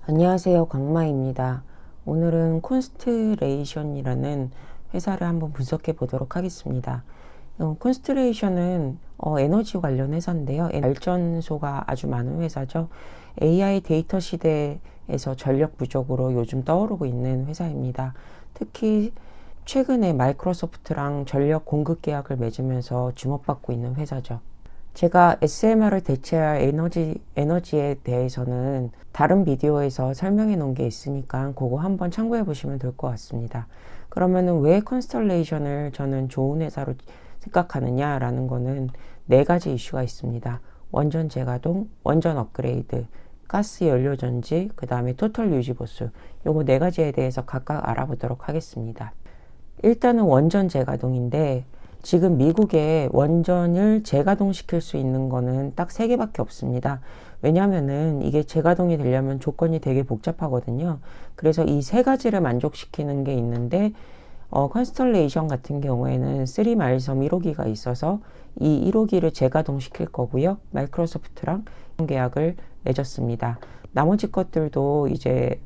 안녕하세요. 광마입니다. 오늘은 콘스트레이션이라는 회사를 한번 분석해 보도록 하겠습니다. 콘스트레이션은 에너지 관련 회사인데요. 발전소가 아주 많은 회사죠. AI 데이터 시대에서 전력 부족으로 요즘 떠오르고 있는 회사입니다. 특히 최근에 마이크로소프트랑 전력 공급 계약을 맺으면서 주목받고 있는 회사죠. 제가 SMR을 대체할 에너지에 대해서는 다른 비디오에서 설명해 놓은 게 있으니까 그거 한번 참고해 보시면 될 것 같습니다. 그러면은 왜 컨스텔레이션을 저는 좋은 회사로 생각하느냐라는 거는 네 가지 이슈가 있습니다. 원전 재가동, 원전 업그레이드, 가스 연료 전지, 그 다음에 토탈 유지 보수. 요거 네 가지에 대해서 각각 알아보도록 하겠습니다. 일단은 원전 재가동인데 지금 미국에 원전을 재가동시킬 수 있는 거는 딱 3개밖에 없습니다. 왜냐면은 이게 재가동이 되려면 조건이 되게 복잡하거든요. 그래서 이 3가지를 만족시키는 게 있는데 컨스텔레이션 같은 경우에는 3마일섬 1호기가 있어서 이 1호기를 재가동시킬 거고요. 마이크로소프트랑 계약을 맺었습니다. 나머지 것들도 이제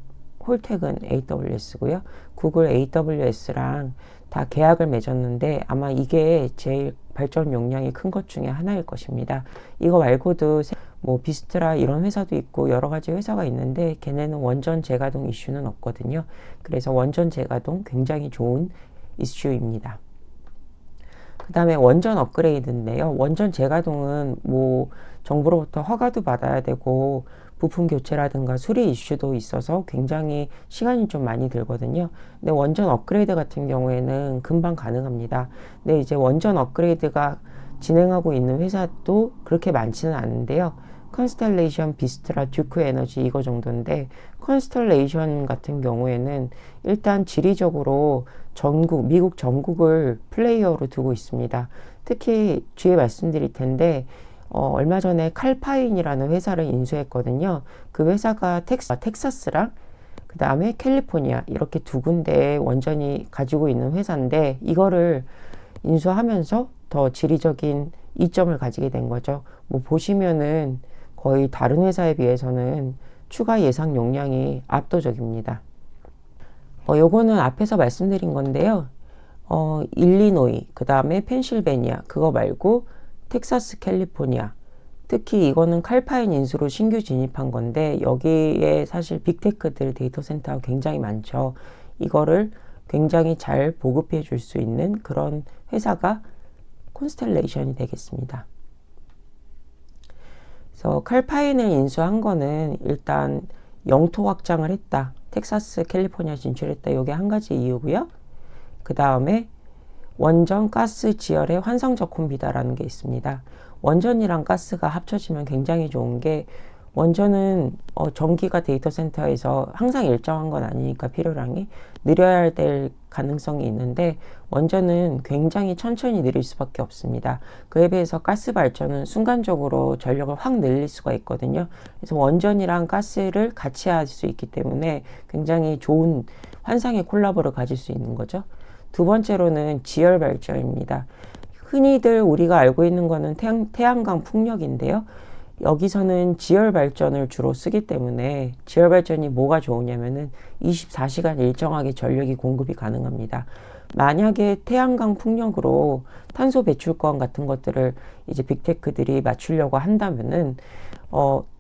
홀텍은 AWS고요. 구글 AWS랑 다 계약을 맺었는데 아마 이게 제일 발전 용량이 큰 것 중에 하나일 것입니다. 이거 말고도 뭐 비스트라 이런 회사도 있고 여러 가지 회사가 있는데 걔네는 원전 재가동 이슈는 없거든요. 그래서 원전 재가동 굉장히 좋은 이슈입니다. 그 다음에 원전 업그레이드인데요. 원전 재가동은 뭐 정부로부터 허가도 받아야 되고 부품 교체라든가 수리 이슈도 있어서 굉장히 시간이 좀 많이 들거든요. 근데 원전 업그레이드 같은 경우에는 금방 가능합니다. 근데 이제 원전 업그레이드가 진행하고 있는 회사도 그렇게 많지는 않은데요. 컨스텔레이션, 비스트라, 듀크 에너지 이거 정도인데 컨스텔레이션 같은 경우에는 일단 지리적으로 미국 전국을 플레이어로 두고 있습니다. 특히 뒤에 말씀드릴 텐데 얼마 전에 칼파인이라는 회사를 인수했거든요. 그 회사가 텍사스랑 그 다음에 캘리포니아 이렇게 두 군데에 원전이 가지고 있는 회사인데 이거를 인수하면서 더 지리적인 이점을 가지게 된 거죠. 뭐 보시면은 거의 다른 회사에 비해서는 추가 예상 용량이 압도적입니다. 요거는 앞에서 말씀드린 건데요. 일리노이, 그 다음에 펜실베니아, 그거 말고 텍사스, 캘리포니아. 특히 이거는 칼파인 인수로 신규 진입한 건데 여기에 사실 빅테크들 데이터 센터가 굉장히 많죠. 이거를 굉장히 잘 보급해 줄 수 있는 그런 회사가 콘스텔레이션이 되겠습니다. 그래서 칼파인을 인수한 거는 일단 영토 확장을 했다. 텍사스, 캘리포니아 진출했다. 이게 한 가지 이유고요. 그 다음에 원전, 가스, 지열의 환상적 콤비다라는 게 있습니다. 원전이랑 가스가 합쳐지면 굉장히 좋은 게 원전은 전기가 데이터 센터에서 항상 일정한 건 아니니까 필요량이 느려야 될 가능성이 있는데 원전은 굉장히 천천히 느릴 수밖에 없습니다. 그에 비해서 가스 발전은 순간적으로 전력을 확 늘릴 수가 있거든요. 그래서 원전이랑 가스를 같이 할 수 있기 때문에 굉장히 좋은 환상의 콜라보를 가질 수 있는 거죠. 두 번째로는 지열 발전입니다. 흔히들 우리가 알고 있는 거는 태양광 풍력인데요. 여기서는 지열 발전을 주로 쓰기 때문에 지열 발전이 뭐가 좋으냐면은 24시간 일정하게 전력이 공급이 가능합니다. 만약에 태양광 풍력으로 탄소 배출권 같은 것들을 이제 빅테크들이 맞추려고 한다면은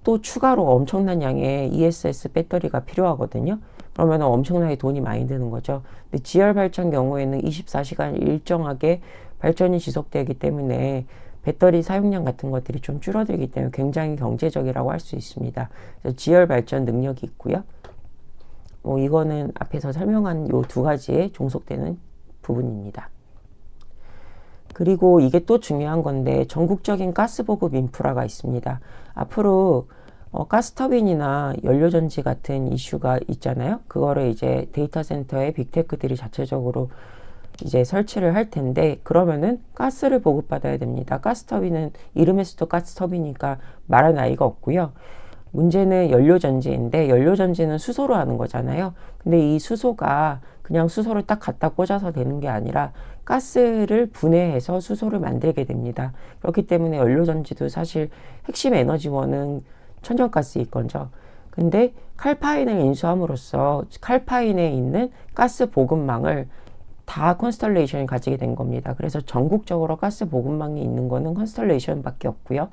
또 추가로 엄청난 양의 ESS 배터리가 필요하거든요. 그러면 엄청나게 돈이 많이 드는 거죠. 근데 지열 발전 경우에는 24시간 일정하게 발전이 지속되기 때문에 배터리 사용량 같은 것들이 좀 줄어들기 때문에 굉장히 경제적이라고 할 수 있습니다. 그래서 지열 발전 능력이 있고요. 이거는 앞에서 설명한 요 두 가지에 종속되는 부분입니다. 그리고 이게 또 중요한 건데 전국적인 가스 보급 인프라가 있습니다. 앞으로 가스터빈이나 연료전지 같은 이슈가 있잖아요. 그거를 이제 데이터 센터에 빅테크들이 자체적으로 이제 설치를 할 텐데 그러면은 가스를 보급받아야 됩니다. 가스터빈은 이름에서도 가스터빈이니까 말할 나위가 없고요. 문제는 연료전지인데 연료전지는 수소로 하는 거잖아요. 근데 이 수소가 그냥 수소를 딱 갖다 꽂아서 되는 게 아니라 가스를 분해해서 수소를 만들게 됩니다. 그렇기 때문에 연료전지도 사실 핵심 에너지원은 천연가스일 거죠. 근데 칼파인을 인수함으로써 칼파인에 있는 가스 보급망을 다 컨스텔레이션이 가지게 된 겁니다. 그래서 전국적으로 가스 보급망이 있는 거는 컨스텔레이션밖에 없고요.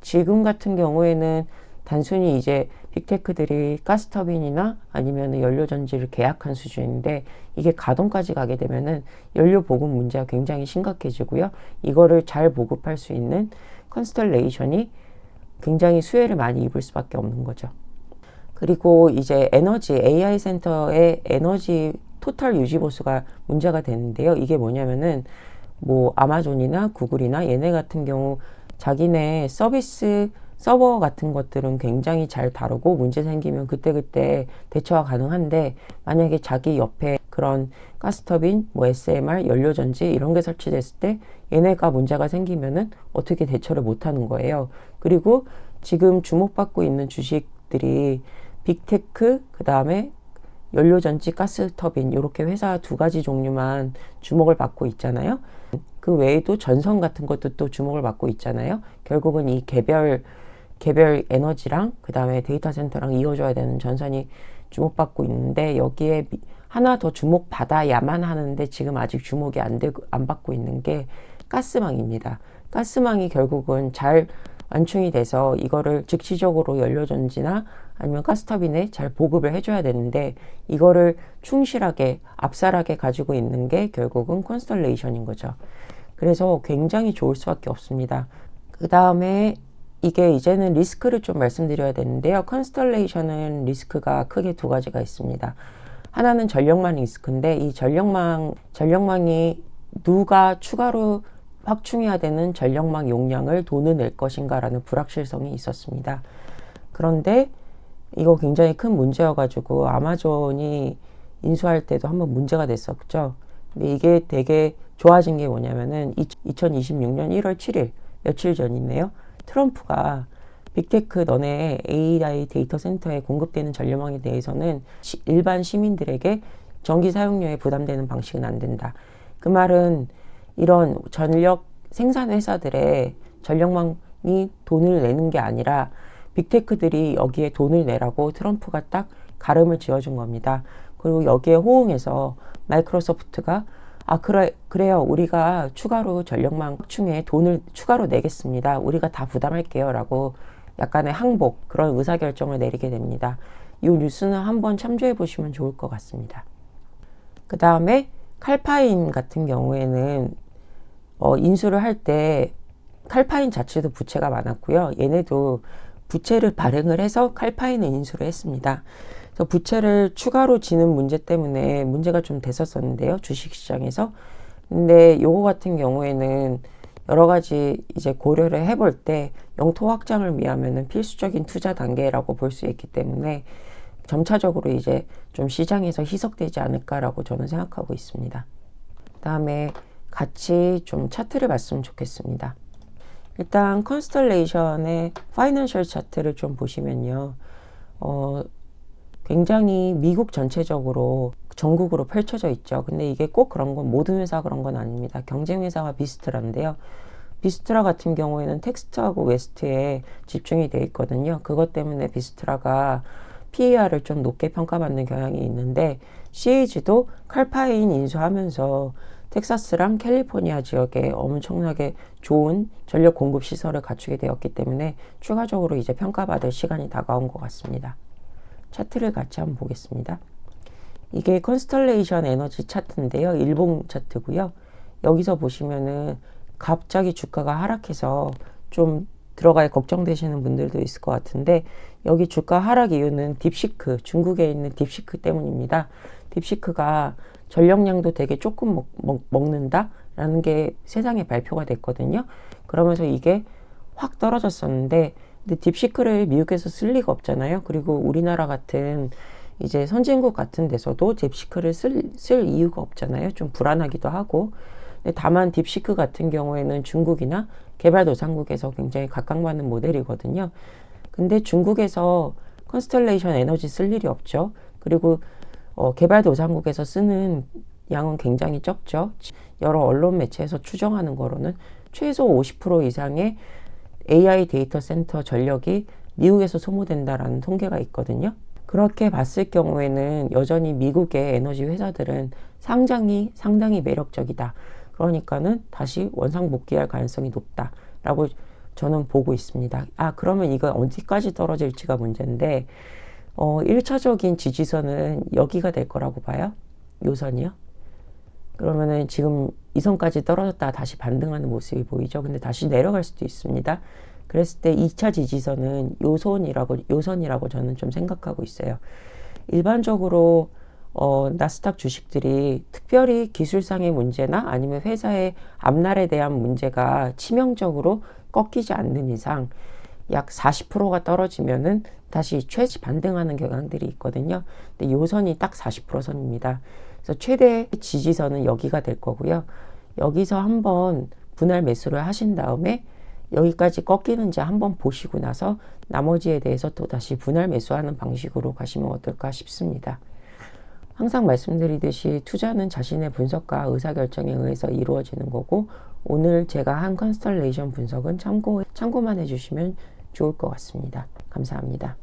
지금 같은 경우에는 단순히 이제 빅테크들이 가스터빈이나 아니면 연료전지를 계약한 수준인데, 이게 가동까지 가게 되면은 연료 보급 문제가 굉장히 심각해지고요. 이거를 잘 보급할 수 있는 컨스텔레이션이 굉장히 수혜를 많이 입을 수밖에 없는 거죠. 그리고 이제 에너지, AI 센터의 에너지 토탈 유지 보수가 문제가 되는데요. 이게 뭐냐면은 뭐 아마존이나 구글이나 얘네 같은 경우 자기네 서비스 서버 같은 것들은 굉장히 잘 다루고 문제 생기면 그때그때 대처가 가능한데, 만약에 자기 옆에 그런 가스터빈, 뭐 SMR, 연료전지 이런 게 설치됐을 때 얘네가 문제가 생기면은 어떻게 대처를 못 하는 거예요. 그리고 지금 주목받고 있는 주식들이 빅테크, 그 다음에 연료전지, 가스터빈 이렇게 회사 두 가지 종류만 주목을 받고 있잖아요. 그 외에도 전선 같은 것도 또 주목을 받고 있잖아요. 결국은 이 개별 에너지랑 그 다음에 데이터 센터랑 이어줘야 되는 전선이 주목받고 있는데, 여기에 하나 더 주목받아야만 하는데 지금 아직 주목이 안 받고 있는 게 가스망입니다. 가스망이 결국은 잘 완충이 돼서 이거를 즉시적으로 연료전지나 아니면 가스터빈에 잘 보급을 해줘야 되는데, 이거를 충실하게 압살하게 가지고 있는 게 결국은 컨스텔레이션인 거죠. 그래서 굉장히 좋을 수밖에 없습니다. 그 다음에 이게 이제는 리스크를 좀 말씀드려야 되는데요. 컨스텔레이션은 리스크가 크게 두 가지가 있습니다. 하나는 전력망 리스크인데, 이 전력망이 누가 추가로 확충해야 되는 전력망 용량을 돈을 낼 것인가라는 불확실성이 있었습니다. 그런데 이거 굉장히 큰 문제여가지고 아마존이 인수할 때도 한번 문제가 됐었죠. 근데 이게 되게 좋아진 게 뭐냐면은 2026년 1월 7일, 며칠 전이네요. 트럼프가 빅테크 너네 AI 데이터 센터에 공급되는 전력망에 대해서는 일반 시민들에게 전기 사용료에 부담되는 방식은 안 된다. 그 말은 이런 전력 생산 회사들의 전력망이 돈을 내는 게 아니라 빅테크들이 여기에 돈을 내라고 트럼프가 딱 가름을 지어준 겁니다. 그리고 여기에 호응해서 마이크로소프트가 그래요. 우리가 추가로 전력망 확충에 돈을 추가로 내겠습니다. 우리가 다 부담할게요. 라고 약간의 항복, 그런 의사결정을 내리게 됩니다. 이 뉴스는 한번 참조해 보시면 좋을 것 같습니다. 그 다음에 칼파인 같은 경우에는 인수를 할 때 칼파인 자체도 부채가 많았고요. 얘네도 부채를 발행을 해서 칼파인을 인수를 했습니다. 그래서 부채를 추가로 지는 문제 때문에 문제가 좀 됐었는데요. 주식시장에서. 근데 요거 같은 경우에는 여러 가지 이제 고려를 해볼 때 영토 확장을 위하면은 필수적인 투자 단계라고 볼 수 있기 때문에 점차적으로 이제 좀 시장에서 희석되지 않을까라고 저는 생각하고 있습니다. 그다음에 같이 좀 차트를 봤으면 좋겠습니다. 일단 컨스텔레이션의 파이낸셜 차트를 좀 보시면요. 굉장히 미국 전체적으로 전국으로 펼쳐져 있죠. 근데 이게 꼭 그런 건 모든 회사 그런 건 아닙니다. 경쟁 회사가 비스트라인데요. 비스트라 같은 경우에는 텍스트하고 웨스트에 집중이 되어 있거든요. 그것 때문에 비스트라가 PER을 좀 높게 평가받는 경향이 있는데, CAG도 칼파인 인수하면서 텍사스랑 캘리포니아 지역에 엄청나게 좋은 전력 공급 시설을 갖추게 되었기 때문에 추가적으로 이제 평가받을 시간이 다가온 것 같습니다. 차트를 같이 한번 보겠습니다. 이게 컨스텔레이션 에너지 차트인데요. 일본 차트고요. 여기서 보시면은 갑자기 주가가 하락해서 좀 들어가야 걱정되시는 분들도 있을 것 같은데, 여기 주가 하락 이유는 딥시크, 중국에 있는 딥시크 때문입니다. 딥시크가 전력량도 되게 조금 먹는다라는 게 세상에 발표가 됐거든요. 그러면서 이게 확 떨어졌었는데, 근데 딥시크를 미국에서 쓸 리가 없잖아요. 그리고 우리나라 같은 이제 선진국 같은 데서도 딥시크를 쓸 이유가 없잖아요. 좀 불안하기도 하고. 근데 다만 딥시크 같은 경우에는 중국이나 개발도상국에서 굉장히 각광받는 모델이거든요. 근데 중국에서 컨스텔레이션 에너지 쓸 일이 없죠. 그리고 개발도상국에서 쓰는 양은 굉장히 적죠. 여러 언론 매체에서 추정하는 거로는 최소 50% 이상의 AI 데이터 센터 전력이 미국에서 소모된다라는 통계가 있거든요. 그렇게 봤을 경우에는 여전히 미국의 에너지 회사들은 상당히 매력적이다. 그러니까는 다시 원상복귀할 가능성이 높다라고 저는 보고 있습니다. 그러면 이거 어디까지 떨어질지가 문제인데 1차적인 지지선은 여기가 될 거라고 봐요. 요선이요. 그러면은 지금 이 선까지 떨어졌다가 다시 반등하는 모습이 보이죠. 근데 다시 내려갈 수도 있습니다. 그랬을 때 2차 지지선은 요선이라고 저는 좀 생각하고 있어요. 일반적으로 나스닥 주식들이 특별히 기술상의 문제나 아니면 회사의 앞날에 대한 문제가 치명적으로 꺾이지 않는 이상 약 40%가 떨어지면은 다시 최지 반등하는 경향들이 있거든요. 근데 요선이 딱 40% 선입니다. 그래서 최대 지지선은 여기가 될 거고요. 여기서 한번 분할 매수를 하신 다음에 여기까지 꺾이는지 한번 보시고 나서 나머지에 대해서 또 다시 분할 매수하는 방식으로 가시면 어떨까 싶습니다. 항상 말씀드리듯이 투자는 자신의 분석과 의사결정에 의해서 이루어지는 거고, 오늘 제가 한 컨스텔레이션 분석은 참고만 해주시면 좋을 것 같습니다. 감사합니다.